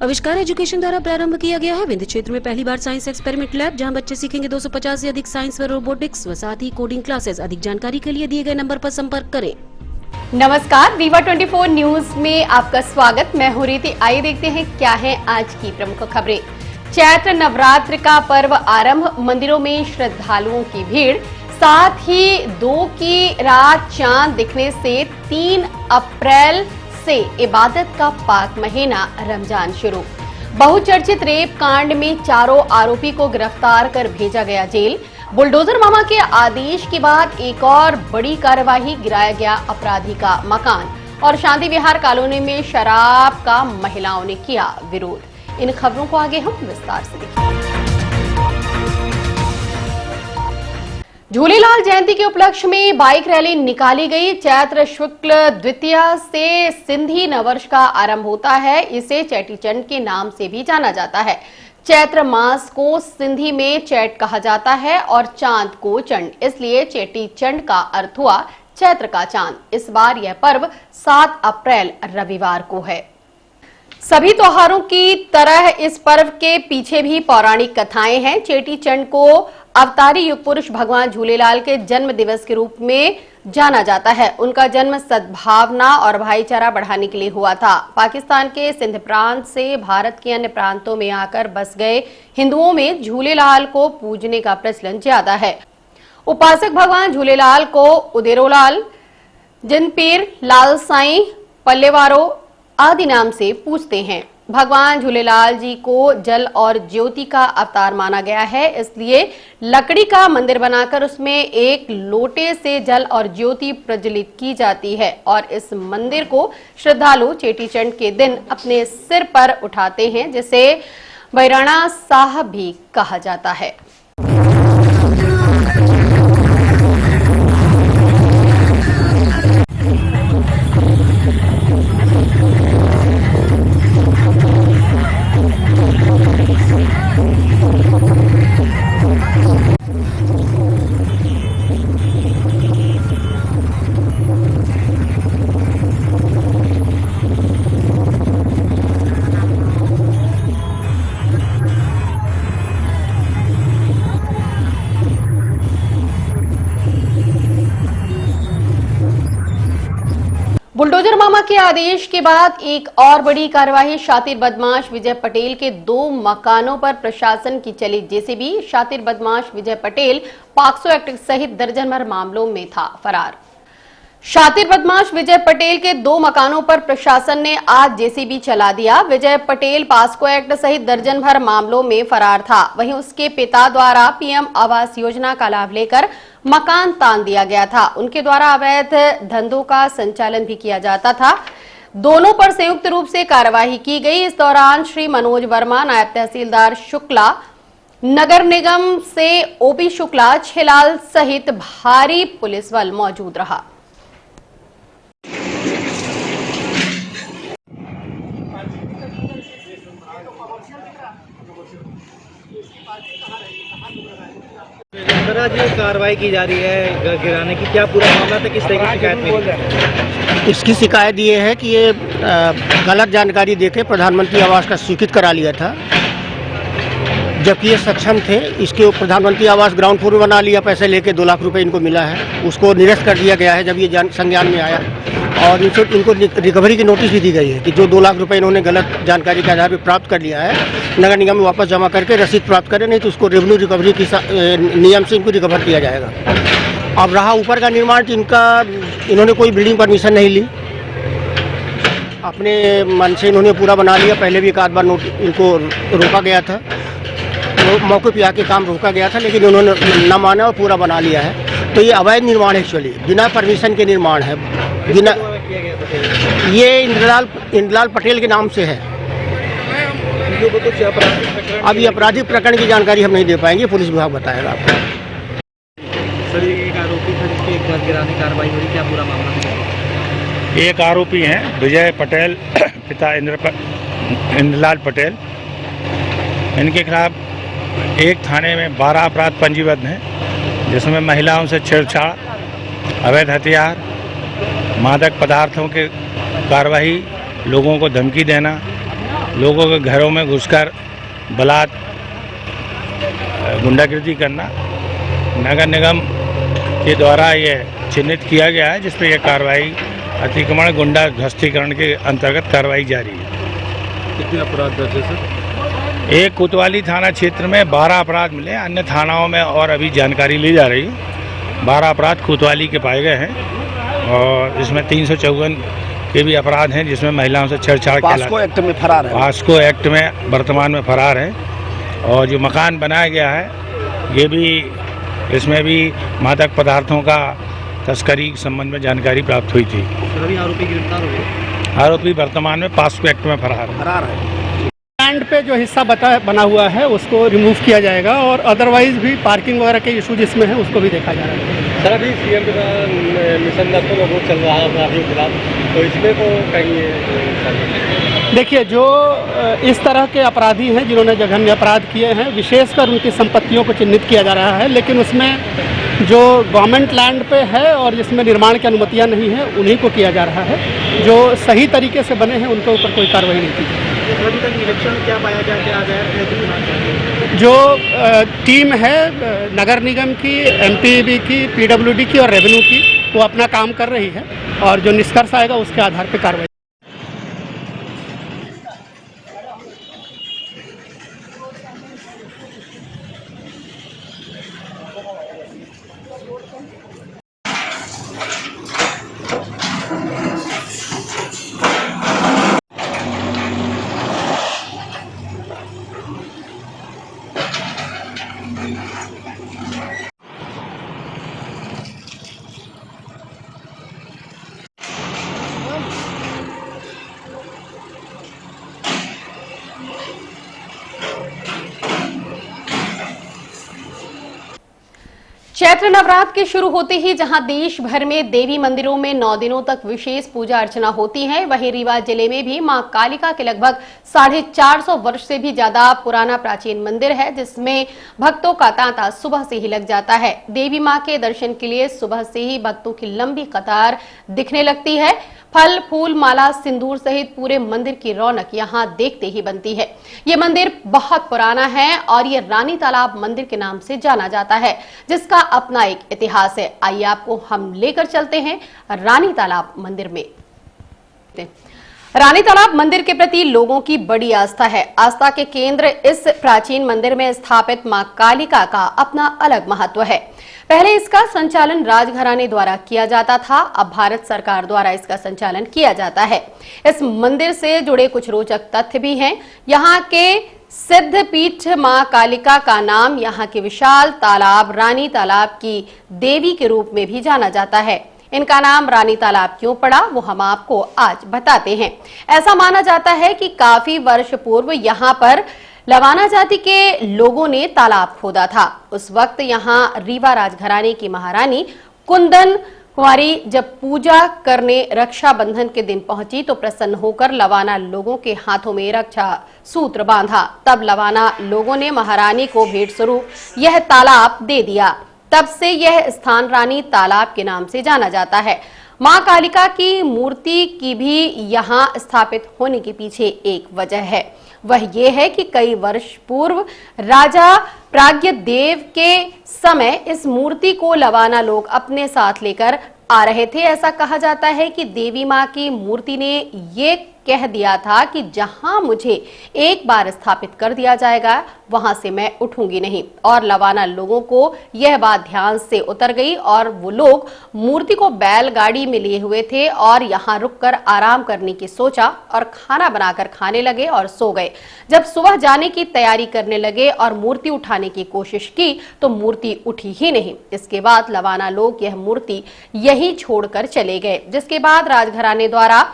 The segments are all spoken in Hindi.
आविष्कार एजुकेशन द्वारा प्रारंभ किया गया है। विंध्य क्षेत्र में पहली बार साइंस एक्सपेरिमेंट लैब, जहां बच्चे सीखेंगे 250 से अधिक साइंस व रोबोटिक्स व साथ ही कोडिंग क्लासेस। अधिक जानकारी के लिए दिए गए नंबर पर संपर्क करें। नमस्कार, रीवा 24 न्यूज में आपका स्वागत। मैं हूं रीति। आइए देखते हैं क्या है आज की प्रमुख खबरें। चैत्र नवरात्र का पर्व आरंभ, मंदिरों में श्रद्धालुओं की भीड़। साथ ही 2 की रात चांद दिखने से 3 अप्रैल से इबादत का पाक महीना रमजान शुरू। बहुचर्चित रेप कांड में 4 आरोपी को गिरफ्तार कर भेजा गया जेल। बुलडोजर मामा के आदेश के बाद एक और बड़ी कार्यवाही, गिराया गया अपराधी का मकान। और शांति विहार कॉलोनी में शराब का महिलाओं ने किया विरोध। इन खबरों को आगे हम विस्तार से देखेंगे। झूलेलाल जयंती के उपलक्ष्य में बाइक रैली निकाली गई। चैत्र शुक्ल द्वितीया से सिंधी नववर्ष का आरंभ होता है। इसे चेटीचंड के नाम से भी जाना जाता है। चैत्र मास को सिंधी में चैट कहा जाता है और चांद को चंड, इसलिए चेटीचंड का अर्थ हुआ चैत्र का चांद। इस बार यह पर्व 7 अप्रैल रविवार को है। सभी त्योहारों की तरह इस पर्व के पीछे भी पौराणिक कथाएं हैं। चेटीचंड को अवतारी युग पुरुष भगवान झूलेलाल के जन्म दिवस के रूप में जाना जाता है। उनका जन्म सद्भावना और भाईचारा बढ़ाने के लिए हुआ था। पाकिस्तान के सिंध प्रांत से भारत के अन्य प्रांतों में आकर बस गए हिंदुओं में झूलेलाल को पूजने का प्रचलन ज्यादा है। उपासक भगवान झूलेलाल को उदेरोलाल, जिनपीर, लाल साईं, पल्लेवारो आदि नाम से पूजते हैं। भगवान झूलेलाल जी को जल और ज्योति का अवतार माना गया है, इसलिए लकड़ी का मंदिर बनाकर उसमें एक लोटे से जल और ज्योति प्रज्वलित की जाती है और इस मंदिर को श्रद्धालु चेटीचंड के दिन अपने सिर पर उठाते हैं, जिसे बैराणा साहब भी कहा जाता है। बुलडोजर मामा के आदेश के बाद एक और बड़ी कार्यवाही। शातिर बदमाश विजय पटेल के 2 मकानों पर प्रशासन की चली जेसीबी। शातिर बदमाश विजय पटेल पॉक्सो एक्ट सहित दर्जन भर मामलों में था फरार। शातिर बदमाश विजय पटेल के 2 मकानों पर प्रशासन ने आज जेसीबी चला दिया। विजय पटेल पॉक्सो एक्ट सहित दर्जन भर मामलों में फरार था। वहीं उसके पिता द्वारा पीएम आवास योजना का लाभ लेकर मकान तान दिया गया था। उनके द्वारा अवैध धंधों का संचालन भी किया जाता था। दोनों पर संयुक्त रूप से कार्यवाही की गई। इस दौरान श्री मनोज वर्मा, नायब तहसीलदार शुक्ला, नगर निगम से ओपी शुक्ला, छेलाल सहित भारी पुलिस बल मौजूद रहा। आज ये कार्रवाई की जा रही है गिराने की, क्या पूरा मामला था, किस तरह की शिकायत मिली? इसकी शिकायत ये है कि ये गलत जानकारी देके प्रधानमंत्री आवास का स्वीकृत करा लिया था, जबकि ये सक्षम थे। इसके प्रधानमंत्री आवास ग्राउंड फ्लोर बना लिया, पैसे लेके 2 लाख रुपए इनको मिला है, उसको निरस्त कर दिया गया है जब ये संज्ञान में आया। और इनको रिकवरी की नोटिस भी दी गई है कि जो 2 लाख रुपए इन्होंने गलत जानकारी के आधार पर प्राप्त कर लिया है, नगर निगम में वापस जमा करके रसीद प्राप्त करें, नहीं तो उसको रेवेन्यू रिकवरी की नियम से इनको रिकवर किया जाएगा। अब रहा ऊपर का निर्माण, इन्होंने कोई बिल्डिंग परमिशन नहीं ली, अपने मन से इन्होंने पूरा बना लिया। पहले भी एक आध बार इनको रोका गया था, तो मौके पर आके काम रोका गया था, लेकिन उन्होंने न माना और पूरा बना लिया है। तो ये अवैध निर्माण है, एक्चुअली बिना परमिशन के निर्माण है। बिना ये इंद्रलाल पटेल के नाम से है। अब ये आपराधिक प्रकरण की जानकारी हम नहीं दे पाएंगे, पुलिस विभाग बताएगा आपको। सर, एक आरोपी था जिसके एक घर गिराने कार्रवाई हो रही, क्या पूरा मामला है? एक आरोपी हैं विजय पटेल, पिता इंद्रलाल पटेल। इनके खिलाफ एक थाने में 12 अपराध पंजीबद्ध हैं, जिसमें महिलाओं से छेड़छाड़, अवैध हथियार, मादक पदार्थों के कार्रवाई, लोगों को धमकी देना, लोगों के घरों में घुसकर बलात्, गुंडागर्दी करना नगर निगम के द्वारा ये चिन्हित किया गया है, जिस पर यह कार्रवाई अतिक्रमण गुंडा ध्वस्तीकरण के अंतर्गत कार्रवाई जारी है। कितने अपराध दर्ज है सर? एक कोतवाली थाना क्षेत्र में 12 अपराध मिले, अन्य थानाओं में और अभी जानकारी ली जा रही है। 12 अपराध कोतवाली के पाए गए हैं और इसमें 354 के भी अपराध हैं, जिसमें महिलाओं से छेड़छाड़ पास्को एक्ट में फरार है। पास्को एक्ट में वर्तमान में फरार है। और जो मकान बनाया गया है ये भी, इसमें भी मादक पदार्थों का तस्करी के संबंध में जानकारी प्राप्त हुई थी। सभी आरोपी गिरफ्तार हो गए। आरोपी वर्तमान में पास्को एक्ट में फरार है। लैंड पे जो हिस्सा बना हुआ है उसको रिमूव किया जाएगा और अदरवाइज भी पार्किंग वगैरह के इशू जिसमें है उसको भी देखा जा रहा है। सर अभी सीएम का मिशन दस्तों का वोट चल रहा है अपराधियों के खिलाफ, तो इसमें तो कहीं देखिए, जो इस तरह के अपराधी हैं जिन्होंने जघन्य अपराध किए हैं, विशेषकर उनकी संपत्तियों को चिन्हित किया जा रहा है, लेकिन उसमें जो गवर्नमेंट लैंड पे है और जिसमें निर्माण की अनुमतियां नहीं है उन्हीं को किया जा रहा है। जो सही तरीके से बने हैं उनके ऊपर कोई कार्रवाई नहीं की जाएगी। अभी तक निरीक्षण क्या पाया गया, क्या गया? जो टीम है नगर निगम की, एमपीईबी की, पीडब्ल्यूडी की और रेवेन्यू की, वो अपना काम कर रही है और जो निष्कर्ष आएगा उसके आधार पर कार्रवाई। चैत्र नवरात्र के शुरू होते ही जहां देश भर में देवी मंदिरों में 9 दिनों तक विशेष पूजा अर्चना होती है, वहीं रीवा जिले में भी मां कालिका के लगभग 450 वर्ष से भी ज्यादा पुराना प्राचीन मंदिर है, जिसमें भक्तों का तांता सुबह से ही लग जाता है। देवी मां के दर्शन के लिए सुबह से ही भक्तों की लंबी कतार दिखने लगती है। फल, फूल, माला, सिंदूर सहित पूरे मंदिर की रौनक यहां देखते ही बनती है। ये मंदिर बहुत पुराना है और ये रानी तालाब मंदिर के नाम से जाना जाता है, जिसका अपना एक इतिहास है। आइए आपको हम लेकर चलते हैं रानी तालाब मंदिर में। रानी तालाब मंदिर के प्रति लोगों की बड़ी आस्था है। आस्था के केंद्र इस प्राचीन मंदिर में स्थापित मां कालिका का अपना अलग महत्व है। पहले इसका संचालन राजघराने द्वारा किया जाता था, अब भारत सरकार द्वारा इसका संचालन किया जाता है। इस मंदिर से जुड़े कुछ रोचक तथ्य भी हैं। यहाँ के सिद्ध पीठ मां कालिका का नाम यहाँ के विशाल तालाब रानी तालाब की देवी के रूप में भी जाना जाता है। इनका नाम रानी तालाब क्यों पड़ा, वो हम आपको आज बताते हैं। ऐसा माना जाता है कि काफी वर्ष पूर्व यहाँ पर लवाना जाति के लोगों ने तालाब खोदा था। उस वक्त यहाँ रीवा राजघराने की महारानी कुंदन कुंवारी जब पूजा करने रक्षाबंधन के दिन पहुंची तो प्रसन्न होकर लवाना लोगों के हाथों में रक्षा सूत्र बांधा। तब लवाना लोगों ने महारानी को भेंट स्वरूप यह तालाब दे दिया। तब से यह स्थान रानी तालाब के नाम से जाना जाता है। मां कालिका की मूर्ति की भी यहाँ स्थापित होने के पीछे एक वजह है। वह ये है कि कई वर्ष पूर्व राजा प्राज्ञ देव के समय इस मूर्ति को लवाना लोग अपने साथ लेकर आ रहे थे। ऐसा कहा जाता है कि देवी मां की मूर्ति ने ये कह दिया था कि जहां मुझे एक बार स्थापित कर दिया जाएगा वहां से मैं उठूंगी नहीं। और लवाना लोगों को यह बात ध्यान से उतर गई और वो लोग मूर्ति को बैलगाड़ी में लिए हुए थे और यहां रुककर आराम करने की सोचा और खाना बनाकर खाने लगे और सो गए। जब सुबह जाने की तैयारी करने लगे और मूर्ति उठाने की कोशिश की तो मूर्ति उठी ही नहीं। इसके बाद लवाना लोग यह मूर्ति यहीं छोड़कर चले गए, जिसके बाद राजघराने द्वारा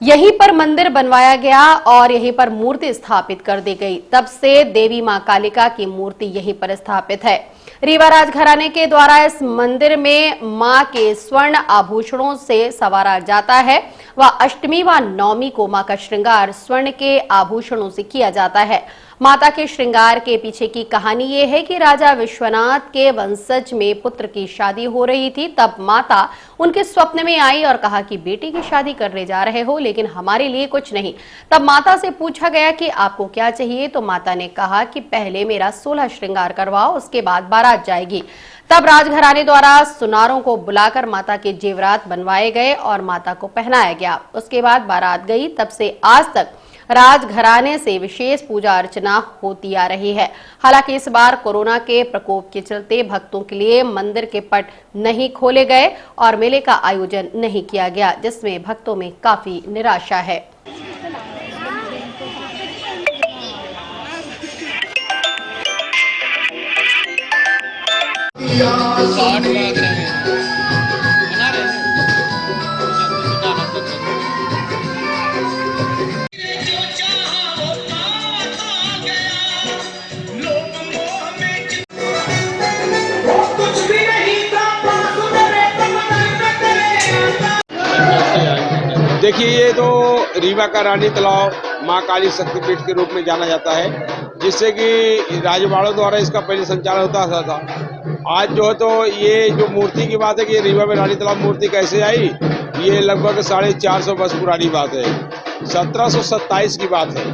यहीं पर मंदिर बनवाया गया और यहीं पर मूर्ति स्थापित कर दी गई। तब से देवी मां कालिका की मूर्ति यहीं पर स्थापित है। रीवा राजघराने के द्वारा इस मंदिर में मां के स्वर्ण आभूषणों से संवारा जाता है। वह अष्टमी व नवमी को मां का श्रृंगार स्वर्ण के आभूषणों से किया जाता है। माता के श्रृंगार के पीछे की कहानी ये है कि राजा विश्वनाथ के वंशज में पुत्र की शादी हो रही थी। तब माता उनके स्वप्न में आई और कहा कि बेटी की शादी करने जा रहे हो, लेकिन हमारे लिए कुछ नहीं। तब माता से पूछा गया कि आपको क्या चाहिए, तो माता ने कहा कि पहले मेरा 16 श्रृंगार करवाओ, उसके बाद बारात जाएगी। तब राजघराने द्वारा सुनारों को बुलाकर माता के जेवरात बनवाए गए और माता को पहनाया गया। उसके बाद बारात गई। तब से आज तक राजघराने से विशेष पूजा अर्चना होती आ रही है। हालांकि इस बार कोरोना के प्रकोप के चलते भक्तों के लिए मंदिर के पट नहीं खोले गए और मेले का आयोजन नहीं किया गया, जिसमें भक्तों में काफी निराशा है। देखिए, ये तो रीवा का रानी तालाब माँ काली शक्तिपीठ के रूप में जाना जाता है, जिससे कि राजवाड़ों द्वारा इसका पहले संचालन होता था। आज जो है तो ये जो मूर्ति की बात है कि रीवा में रानी तालाब मूर्ति कैसे आई, ये लगभग 450 वर्ष पुरानी बात है। 1727 की बात है,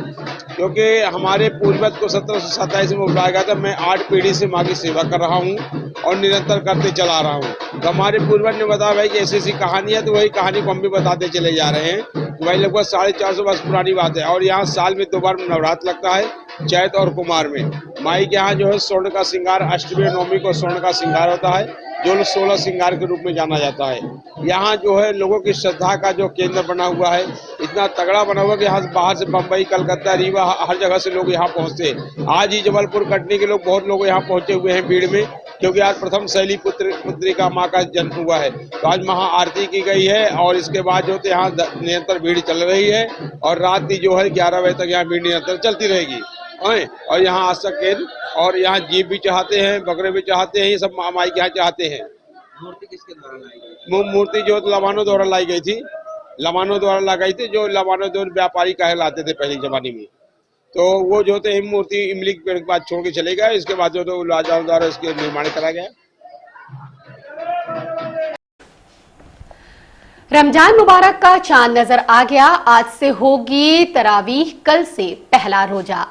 क्योंकि हमारे पूर्वज को 1727 में बुलाया गया था। मैं 8 पीढ़ी से माँ की सेवा कर रहा हूँ और निरंतर करते चला रहा हूँ। तो हमारे पूर्वज ने बताया भाई कि ऐसी ऐसी कहानी है, तो वही कहानी को हम भी बताते चले जा रहे हैं। तो भाई लगभग 450 वर्ष पुरानी बात है। और यहाँ साल में 2 बार नवरात्र लगता है, चैत और कुमार में। माई के यहाँ जो है स्वर्ण का श्रृंगार, अष्टमी और नवमी को स्वर्ण का श्रृंगार होता है, जो 16 श्रृंगार के रूप में जाना जाता है। यहाँ जो है लोगों की श्रद्धा का जो केंद्र बना हुआ है, इतना तगड़ा बना हुआ कि यहाँ बाहर से बम्बई, कलकत्ता, रीवा, हर जगह से लोग यहाँ पहुँचते हैं। आज ही जबलपुर, कटनी के लोग, बहुत लोग यहाँ पहुँचे हुए हैं भीड़ में, क्योंकि आज प्रथम शैली पुत्री का माँ का जन्म हुआ है। तो आज महाआरती की गई है और इसके बाद जो है यहाँ निरंतर भीड़ चल रही है और रात की जो है 11 बजे तक यहाँ भीड़ निरंतर चलती रहेगी। और यहाँ आस्था केंद्र और यहाँ जीप भी चाहते हैं, बकरे भी चाहते हैं, ये सब माई के यहाँ चाहते हैं। मूर्ति किसके द्वारा लाई गई? मूर्ति जो लवानों द्वारा लाई गई थी, लवानों द्वारा लगाई थी, जो लवानों द्वारा व्यापारी कहलाते थे पहले जमाने में। तो वो जो थे मूर्ति इमली के पेड़ के बाद छोड़ के चले गए। इसके बाद जो तो राजाओं द्वारा इसके निर्माण करा गया। रमजान मुबारक का चांद नजर आ गया। आज से होगी तरावीह, कल से पहला रोजा।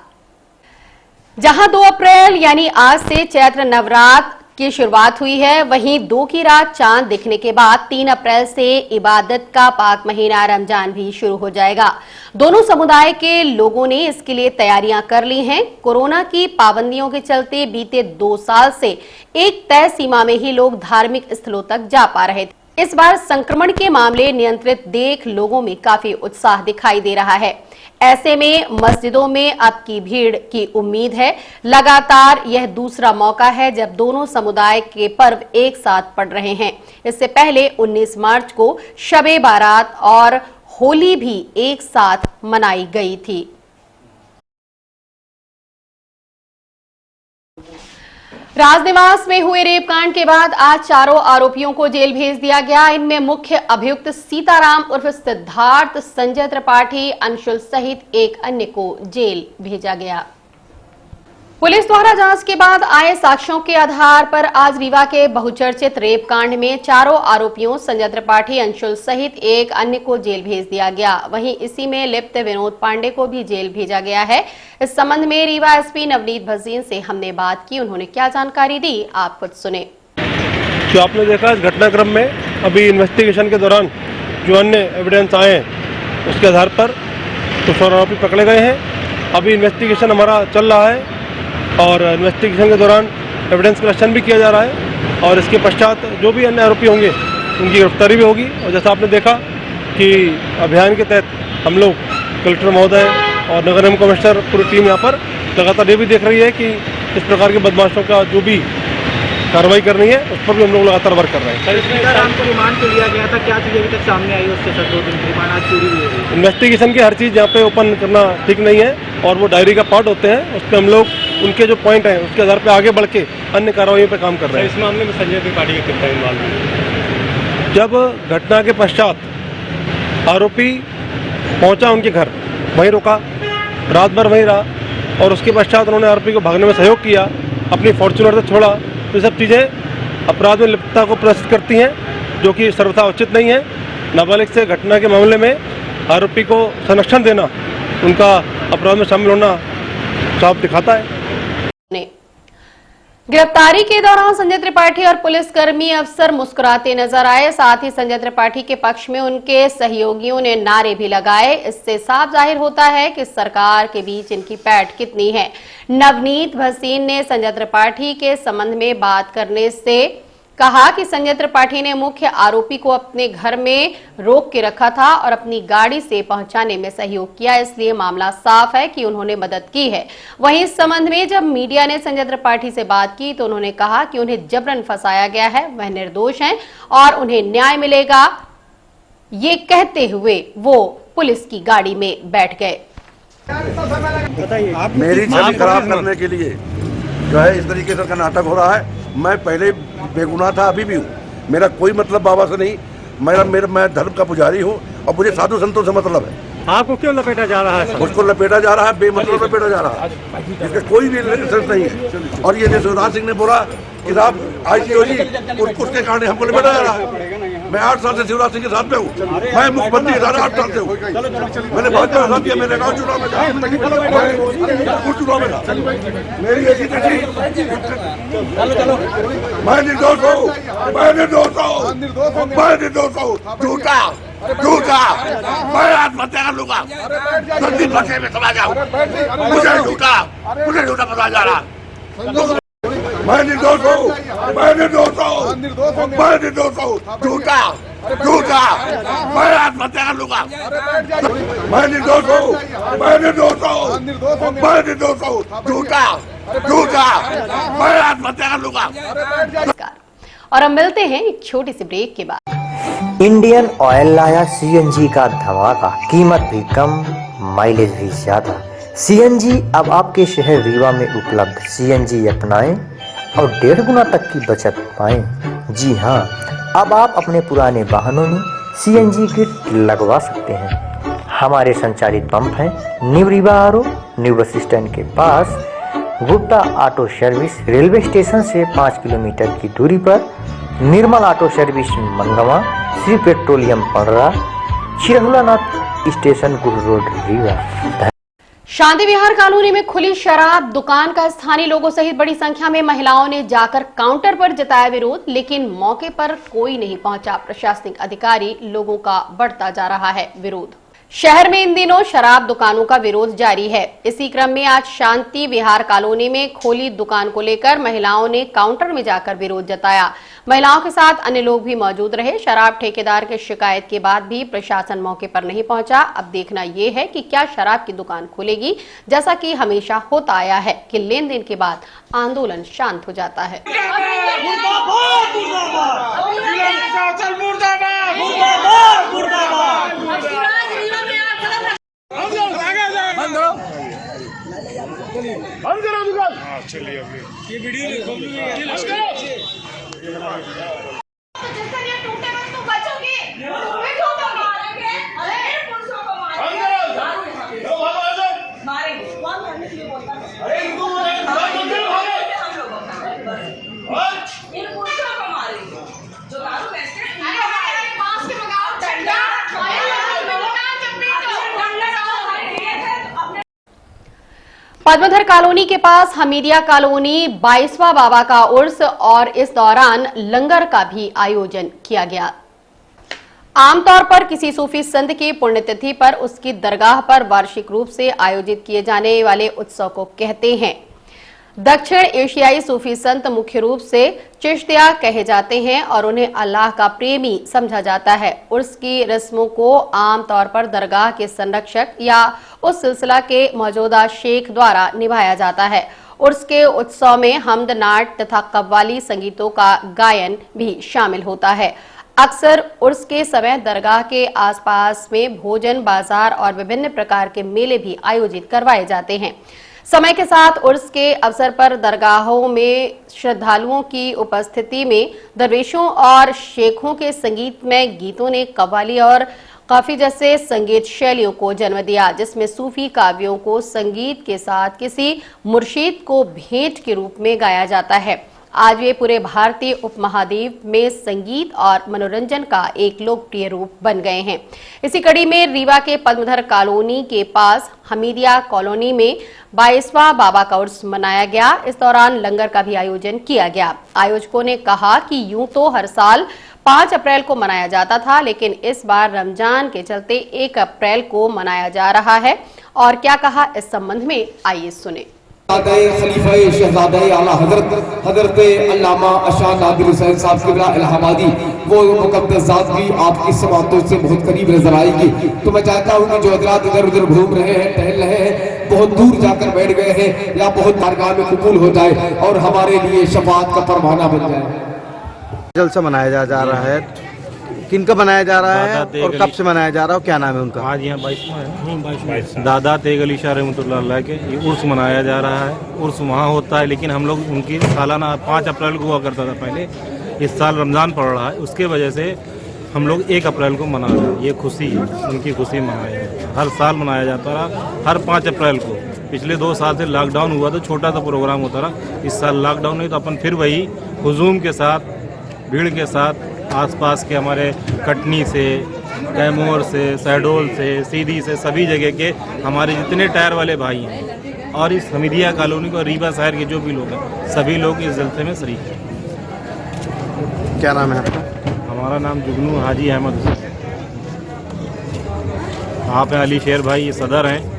जहां 2 अप्रैल यानी आज से चैत्र नवरात्र की शुरुआत हुई है, वहीं 2 की रात चांद दिखने के बाद 3 अप्रैल से इबादत का पाक महीना रमजान भी शुरू हो जाएगा। दोनों समुदाय के लोगों ने इसके लिए तैयारियां कर ली हैं। कोरोना की पाबंदियों के चलते बीते 2 साल से एक तय सीमा में ही लोग धार्मिक स्थलों तक जा पा रहे थे। इस बार संक्रमण के मामले नियंत्रित देख लोगों में काफी उत्साह दिखाई दे रहा है। ऐसे में मस्जिदों में अब की भीड़ की उम्मीद है। लगातार यह दूसरा मौका है जब दोनों समुदाय के पर्व एक साथ पड़ रहे हैं। इससे पहले 19 मार्च को शबे बारात और होली भी एक साथ मनाई गई थी। राजनिवास में हुए रेपकांड के बाद आज 4 आरोपियों को जेल भेज दिया गया। इनमें मुख्य अभियुक्त सीताराम उर्फ सिद्धार्थ, संजय त्रिपाठी, अंशुल सहित एक अन्य को जेल भेजा गया। पुलिस द्वारा जांच के बाद आए साक्ष्यों के आधार पर आज रीवा के बहुचर्चित रेप कांड में 4 आरोपियों संजय त्रिपाठी, अंशुल सहित एक अन्य को जेल भेज दिया गया। वहीं इसी में लिप्त विनोद पांडे को भी जेल भेजा गया है। इस संबंध में रीवा एसपी नवनीत भसीन से हमने बात की। उन्होंने क्या जानकारी दी, आप खुद सुने। जो आपने देखा इस घटनाक्रम में अभी इन्वेस्टिगेशन के दौरान जो अन्य एविडेंस आए हैं उसके आधार पर कुछ और आरोपी पकड़े गए हैं। अभी इन्वेस्टिगेशन हमारा चल रहा है और इन्वेस्टिगेशन के दौरान एविडेंस कलेक्शन भी किया जा रहा है और इसके पश्चात जो भी अन्य आरोपी होंगे उनकी गिरफ्तारी भी होगी। और जैसा आपने देखा कि अभियान के तहत हम लोग कलेक्टर महोदय और नगर निगम कमिश्नर पूरी टीम यहाँ पर लगातार ये भी देख रही है कि इस प्रकार के बदमाशों का जो भी कार्रवाई करनी है उस पर भी हम लोग लगातार वर्क कर रहे हैं। सीताराम को रिमांड पे लिया गया था, क्या चीज़ अभी तक सामने आई उससे सर? 2 दिन रिमांड आज चोरी हुई है। इन्वेस्टिगेशन की हर चीज़ यहाँ पे ओपन करना ठीक नहीं है और वो डायरी का पार्ट होते हैं। उस पर हम लोग उनके जो पॉइंट हैं उसके आधार पर आगे बढ़ के अन्य कार्रवाइयों पर काम कर रहे हैं। इस मामले में संजय त्रिपाठी का कितना इन्वॉल्व? जब घटना के पश्चात आरोपी पहुंचा उनके घर, वहीं रुका, रात भर वहीं रहा और उसके पश्चात उन्होंने आरोपी को भागने में सहयोग किया, अपनी फॉर्च्यूनर से छोड़ा। तो ये सब चीज़ें अपराध में लिप्तता को प्रदर्शित करती हैं, जो कि सर्वथा उचित नहीं है। नाबालिग से घटना के मामले में आरोपी को संरक्षण देना उनका अपराध में शामिल होना साफ दिखाता है। गिरफ्तारी के दौरान संजय त्रिपाठी और पुलिसकर्मी अफसर मुस्कुराते नजर आए। साथ ही संजय त्रिपाठी के पक्ष में उनके सहयोगियों ने नारे भी लगाए। इससे साफ जाहिर होता है कि सरकार के बीच इनकी पैठ कितनी है। नवनीत भसीन ने संजय त्रिपाठी के संबंध में बात करने से कहा कि संजय त्रिपाठी ने मुख्य आरोपी को अपने घर में रोक के रखा था और अपनी गाड़ी से पहुंचाने में सहयोग किया, इसलिए मामला साफ है कि उन्होंने मदद की है। वहीं इस संबंध में जब मीडिया ने संजय त्रिपाठी से बात की तो उन्होंने कहा कि उन्हें जबरन फंसाया गया है, वह निर्दोष हैं और उन्हें न्याय मिलेगा। ये कहते हुए वो पुलिस की गाड़ी में बैठ गए। मेरी छवि खराब करने के लिए जो है इस तरीके से नाटक हो रहा है। मैं पहले बेगुनाह था, अभी भी हूँ। मेरा कोई मतलब बाबा से नहीं। मैं धर्म का पुजारी हूँ और मुझे साधु संतों से मतलब है। आपको क्यों लपेटा जा रहा है? मुझको लपेटा जा रहा है, बेमतलब लपेटा जा रहा है, इसका कोई भी रिजल्ट नहीं है। और ये शिवराज सिंह ने बोला कि साहब आईसीओजी उसके कारण हमको लपेटा जा रहा है। मैं 8 साल से शिवराज सिंह के साथ में हूँ। मैं मुख्यमंत्री 8 साल से हूँ। मैंने भाजपा के साथ किया, मैंने गाँव चुनाव में चुनाव में था। मेरी ऐसी मैं निर्दोष हूँ, मैं निर्दोष हूँ, मैं निर्दोष हूँ। झूठा झूठा, मैं आत्महत्या कर लूंगा, जल्दी फंसे में समा जाऊँ। मुझे झूठा पता जा रहा। मैं निर्दोष हूँ, मैं निर्दोष हूँ, मैं निर्दोष हूँ। झूठा झूठा, मैं आत्महत्या कर लूंगा। मैं निर्दोष हूँ, मैं निर्दोष हूँ, मैं निर्दोष हूँ। झूठा झूठा, मैं आत्महत्या कर लूंगा। और अब मिलते हैं एक छोटी सी ब्रेक के बाद। इंडियन ऑयल लाया सीएनजी का धमाका, कीमत भी कम, माइलेज भी ज्यादा। सीएनजी अब आपके शहर रीवा में उपलब्ध। सीएनजी अपनाएं और 1.5 गुना तक की बचत पाएं। जी हां, अब आप अपने पुराने वाहनों में सीएनजी किट लगवा सकते हैं। हमारे संचालित पंप हैं new Rewa RO, new bus stand के पास, Gupta auto service, railway station से 5 किलोमीटर की दूरी पर, Nirmal auto service Mangawan, Shri petroleum Padra, Chirhulanath station Guru road Rewa. Shanti Vihar colony में खुली शराब दुकान का स्थानीय लोगों सहित बड़ी संख्या में महिलाओं ने जाकर काउंटर पर जताया विरोध, लेकिन मौके पर कोई नहीं पहुंचा। प्रशासनिक अधिकारी लोगों का बढ़ता जा रहा है विरोध। शहर में इन दिनों शराब दुकानों का विरोध जारी है। इसी क्रम में आज शांति विहार कॉलोनी में खोली दुकान को लेकर महिलाओं ने काउंटर में जाकर विरोध जताया। महिलाओं के साथ अन्य लोग भी मौजूद रहे। शराब ठेकेदार के शिकायत के बाद भी प्रशासन मौके पर नहीं पहुंचा। अब देखना यह है कि क्या शराब की दुकान खुलेगी, जैसा कि हमेशा होता आया है कि लेन देन के बाद आंदोलन शांत हो जाता है। चलिए ये वीडियो पद्मधर कॉलोनी के पास हमीदिया कॉलोनी 22वां बाबा का उर्स और इस दौरान लंगर का भी आयोजन किया गया। आमतौर पर किसी सूफी संत की पुण्यतिथि पर उसकी दरगाह पर वार्षिक रूप से आयोजित किए जाने वाले उत्सव को कहते हैं। दक्षिण एशियाई सूफी संत मुख्य रूप से चिश्तिया कहे जाते हैं और उन्हें अल्लाह का प्रेमी समझा जाता है। उर्स की रस्मों को आमतौर पर दरगाह के संरक्षक या उस सिलसिला के मौजूदा शेख द्वारा निभाया जाता है। उर्स के उत्सव में हमद, नाट तथा कव्वाली संगीतों का गायन भी शामिल होता है। अक्सर उर्स के समय दरगाह के आसपास में भोजन बाजार और विभिन्न प्रकार के मेले भी आयोजित करवाए जाते हैं। समय के साथ उर्स के अवसर पर दरगाहों में श्रद्धालुओं की उपस्थिति में दरवेशों और शेखों के संगीतमय गीतों ने कव्वाली और काफी जैसे संगीत शैलियों को जन्म दिया, जिसमें सूफी काव्यों को संगीत के साथ किसी मुर्शीद को भेंट के रूप में गाया जाता है। आज वे पूरे भारतीय उपमहाद्वीप में संगीत और मनोरंजन का एक लोकप्रिय रूप बन गए हैं। इसी कड़ी में रीवा के पद्मधर कॉलोनी के पास हमीदिया कॉलोनी में 22वां बाबा का उर्स मनाया गया। इस दौरान लंगर का भी आयोजन किया गया। आयोजकों ने कहा कि यूं तो हर साल 5 अप्रैल को मनाया जाता था, लेकिन इस बार रमजान के चलते 1 अप्रैल को मनाया जा रहा है। और क्या कहा इस संबंध में, आइए सुने। खलीफा शहजादा आला हजरत अल्लामा अशान नादिर हुसैन साहब किबला इलाहाबादी, वो मुकद्दस जात भी आपकी समातों से बहुत करीब नजर आएगी। तो मैं चाहता हूँ कि जो हजरात इधर उधर घूम रहे हैं, टहल रहे हैं, बहुत दूर जाकर बैठ गए हैं, या बहुत बारगाह में कबूल हो जाए और हमारे लिए शफाअत का परवाना बन जाए। जलसा मनाया जा रहा है, किनका मनाया जा रहा है और कब से मनाया जा रहा है, क्या नाम है उनका? आज यहाँ 22 दादा तेग अली शाह रहमतुल्लाह अलैह के ये उर्स मनाया जा रहा है। उर्स वहाँ होता है, लेकिन हम लोग उनकी सालाना 5 अप्रैल को हुआ करता था पहले। इस साल रमज़ान पड़ रहा है, उसके वजह से हम लोग 1 अप्रैल को मना रहे हैं। ये खुशी है, उनकी खुशी मनाई है। हर साल मनाया जाता रहा, हर 5 अप्रैल को। पिछले 2 साल से लॉकडाउन हुआ तो छोटा सा प्रोग्राम होता रहा। इस साल लॉकडाउन नहीं, तो अपन फिर वही हुजूम के साथ, भीड़ के साथ, आसपास के हमारे कटनी से, कैमूर से, शहडोल से, सीधी से, सभी जगह के हमारे जितने टायर वाले भाई हैं और इस हमीदिया कॉलोनी को रीवा शहर के जो भी लोग हैं, सभी लोग इस जलसे में शरीक हैं। क्या नाम है आपका? हमारा नाम जुगनू हाजी अहमद हुसैन। आप हैं अली शेर भाई, ये सदर हैं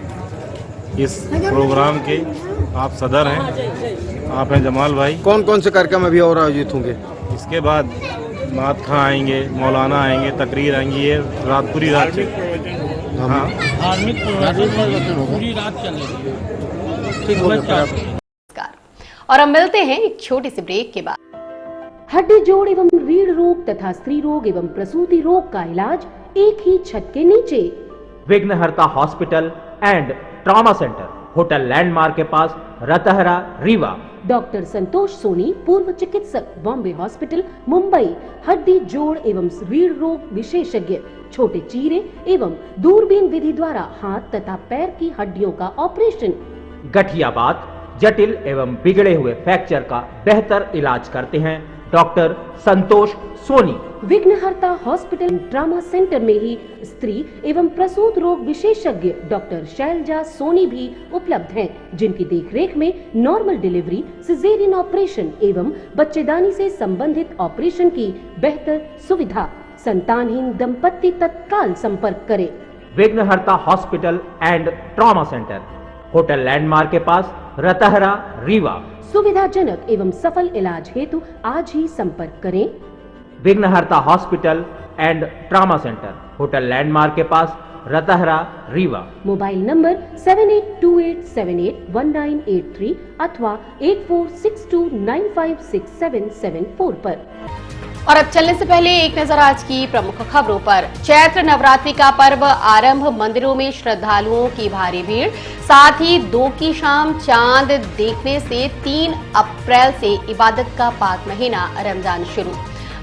इस प्रोग्राम के, आप सदर हैं। आप हैं जमाल भाई। कौन कौन से कार्यक्रम अभी और आयोजित होंगे? इसके बाद नात खां आएंगे, मौलाना आएंगे, तकरीर आएंगी। ये रात पूरी रात चलेगी। हाँ, पूरी रात चलेगी। और अब मिलते हैं एक छोटी सी ब्रेक के बाद। हड्डी जोड़ एवं रीढ़ रोग तथा स्त्री रोग एवं प्रसूति रोग का इलाज एक ही छत के नीचे। विघ्नहर्ता hospital and trauma centre, hotel landmark के पास, रतहरा, रीवा। डॉक्टर संतोष सोनी, पूर्व चिकित्सक, बॉम्बे हॉस्पिटल, मुंबई। हड्डी जोड़ एवं रीढ़ रोग विशेषज्ञ, छोटे चीरे एवं दूरबीन विधि द्वारा हाथ तथा पैर की हड्डियों का ऑपरेशन। गठियाबात, जटिल एवं बिगड़े हुए फ्रैक्चर का बेहतर इलाज करते हैं डॉक्टर संतोष सोनी। विघ्नहर्ता हॉस्पिटल ट्रॉमा सेंटर में ही स्त्री एवं प्रसूत रोग विशेषज्ञ डॉक्टर शैलजा सोनी भी उपलब्ध हैं, जिनकी देखरेख में नॉर्मल डिलीवरी, सिजेरियन ऑपरेशन एवं बच्चेदानी से संबंधित ऑपरेशन की बेहतर सुविधा। संतानहीन दंपत्ति तत्काल संपर्क करें। विघ्नहर्ता hospital and trauma centre, hotel landmark के पास, रतहरा, रीवा। सुविधाजनक एवं सफल इलाज हेतु आज ही संपर्क करें। विघ्नहर्ता hospital and trauma centre, hotel landmark के पास, रतहरा, रीवा। मोबाइल नंबर 7828781983 अथवा 8462956774 पर। और अब चलने से पहले एक नजर आज की प्रमुख खबरों पर। चैत्र नवरात्रि का पर्व आरंभ, मंदिरों में श्रद्धालुओं की भारी भीड़। साथ ही 2 की शाम चांद देखने से 3 अप्रैल से इबादत का पाक महीना रमजान शुरू।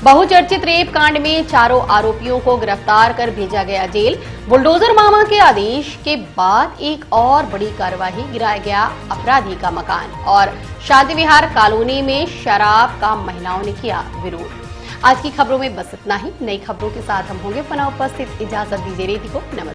बहुचर्चित रेप कांड में 4 आरोपियों को गिरफ्तार कर भेजा गया जेल। बुलडोजर मामा के आदेश के बाद एक और बड़ी कार्रवाई, गिराया गया अपराधी का मकान। और शादी विहार कॉलोनी में शराब का महिलाओं ने किया विरोध। आज की खबरों में बस इतना ही। नई खबरों के साथ हम होंगे पुनः उपस्थित। इजाजत दीजिए रेती को। नमस्कार।